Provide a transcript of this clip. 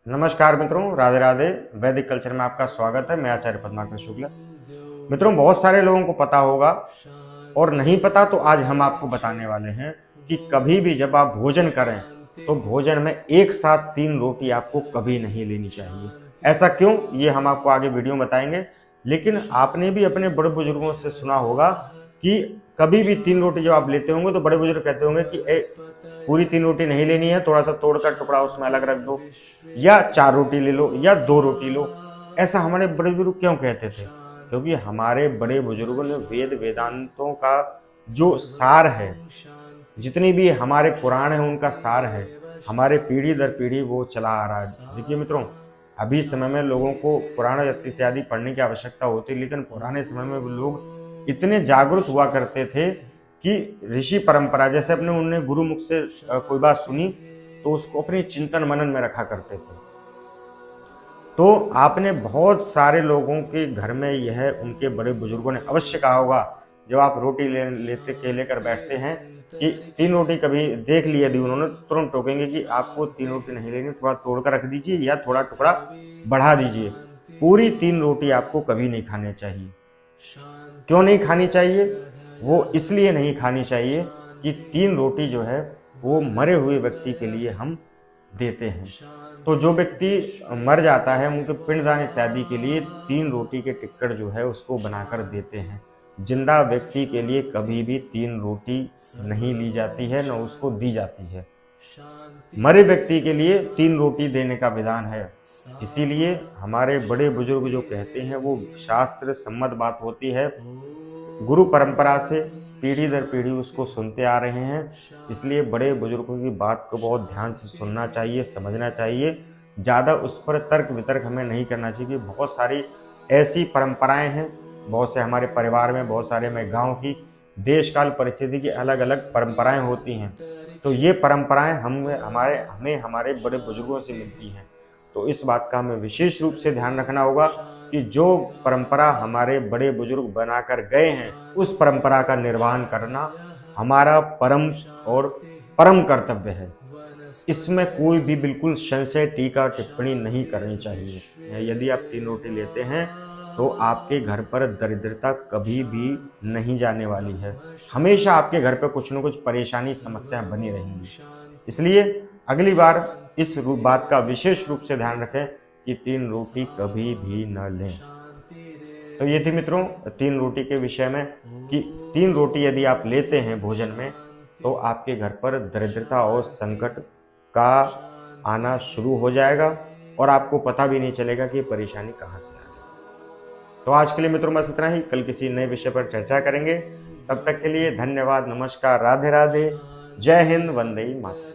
नमस्कार मित्रों, राधे राधे। वैदिक कल्चर में आपका स्वागत है। मैं आचार्य पद्माकर शुक्ल। मित्रों, बहुत सारे लोगों को पता होगा और नहीं पता तो आज हम आपको बताने वाले हैं कि कभी भी जब आप भोजन करें तो भोजन में एक साथ 3 रोटी आपको कभी नहीं लेनी चाहिए। ऐसा क्यों, ये हम आपको आगे वीडियो में बताएंगे। लेकिन आपने भी अपने बड़े बुजुर्गों से सुना होगा कि कभी भी 3 रोटी जब आप लेते होंगे तो बड़े बुजुर्ग कहते होंगे कि पूरी 3 रोटी नहीं लेनी है, थोड़ा-सा तोड़कर टुकड़ा उसमें अलग रख दो, या 4 रोटी ले लो या 2 रोटी लो। ऐसा हमारे बड़े बुजुर्ग क्यों कहते थे? क्योंकि हमारे बड़े बुजुर्गों ने वेद वेदांतों का जो सार है, जितनी भी हमारे पुराण हैं उनका सार है, हमारे पीढ़ी दर पीढ़ी वो चला आ रहा है। देखिए मित्रों, अभी समय में लोगों को पुराण इत्यादि पढ़ने की आवश्यकता होती है, लेकिन पुराने समय में वो लोग इतने जागरूक हुआ करते थे कि ऋषि परंपरा, जैसे अपने उन्होंने गुरु मुख से कोई बात सुनी तो उसको अपने चिंतन मनन में रखा करते थे। तो आपने बहुत सारे लोगों के घर में यह उनके बड़े बुजुर्गों ने अवश्य कहा होगा, जब आप रोटी लेते के लेकर बैठते हैं कि 3 रोटी, कभी देख ली यदि उन्होंने तो तुरंत टोकेंगे कि आपको 3 रोटी नहीं लेनी, थोड़ा तोड़कर रख दीजिए या थोड़ा टुकड़ा बढ़ा दीजिए। पूरी 3 रोटी आपको कभी नहीं खानी चाहिए। क्यों नहीं खानी चाहिए? वो इसलिए नहीं खानी चाहिए कि 3 रोटी जो है वो मरे हुए व्यक्ति के लिए हम देते हैं। तो जो व्यक्ति मर जाता है उनके पिंडदान इत्यादि के लिए 3 रोटी के टिक्कड़ जो है उसको बनाकर देते हैं। जिंदा व्यक्ति के लिए कभी भी 3 रोटी नहीं ली जाती है, न उसको दी जाती है। मरे व्यक्ति के लिए 3 रोटी देने का विधान है। इसीलिए हमारे बड़े बुजुर्ग जो कहते हैं वो शास्त्र सम्मत बात होती है। गुरु परंपरा से पीढ़ी दर पीढ़ी उसको सुनते आ रहे हैं। इसलिए बड़े बुजुर्गों की बात को बहुत ध्यान से सुनना चाहिए, समझना चाहिए। ज़्यादा उस पर तर्क वितर्क हमें नहीं करना चाहिए। बहुत सारी ऐसी परंपराएं हैं, बहुत से हमारे परिवार में, बहुत सारे में गांव की देश काल परिस्थिति की अलग अलग परंपराएं होती हैं। तो ये परंपराएं हमें हमारे बड़े बुजुर्गों से मिलती हैं। तो इस बात का हमें विशेष रूप से ध्यान रखना होगा कि जो परंपरा हमारे बड़े बुजुर्ग बनाकर गए हैं उस परंपरा का निर्वहन करना हमारा परम और परम कर्तव्य है। इसमें कोई भी बिल्कुल संशय, टीका टिप्पणी नहीं करनी चाहिए। यदि आप 3 रोटी लेते हैं तो आपके घर पर दरिद्रता कभी भी नहीं जाने वाली है। हमेशा आपके घर पे कुछ न कुछ परेशानी, समस्या बनी रहेंगी। इसलिए अगली बार इस बात का विशेष रूप से ध्यान रखें कि 3 रोटी कभी भी न लें। तो ये थी मित्रों 3 रोटी के विषय में कि 3 रोटी यदि आप लेते हैं भोजन में तो आपके घर पर दरिद्रता और संकट का आना शुरू हो जाएगा और आपको पता भी नहीं चलेगा कि परेशानी कहाँ से आ गई। तो आज के लिए मित्रों बस इतना ही। कल किसी नए विषय पर चर्चा करेंगे। तब तक के लिए धन्यवाद, नमस्कार, राधे राधे, जय हिंद, वंदे मातरम।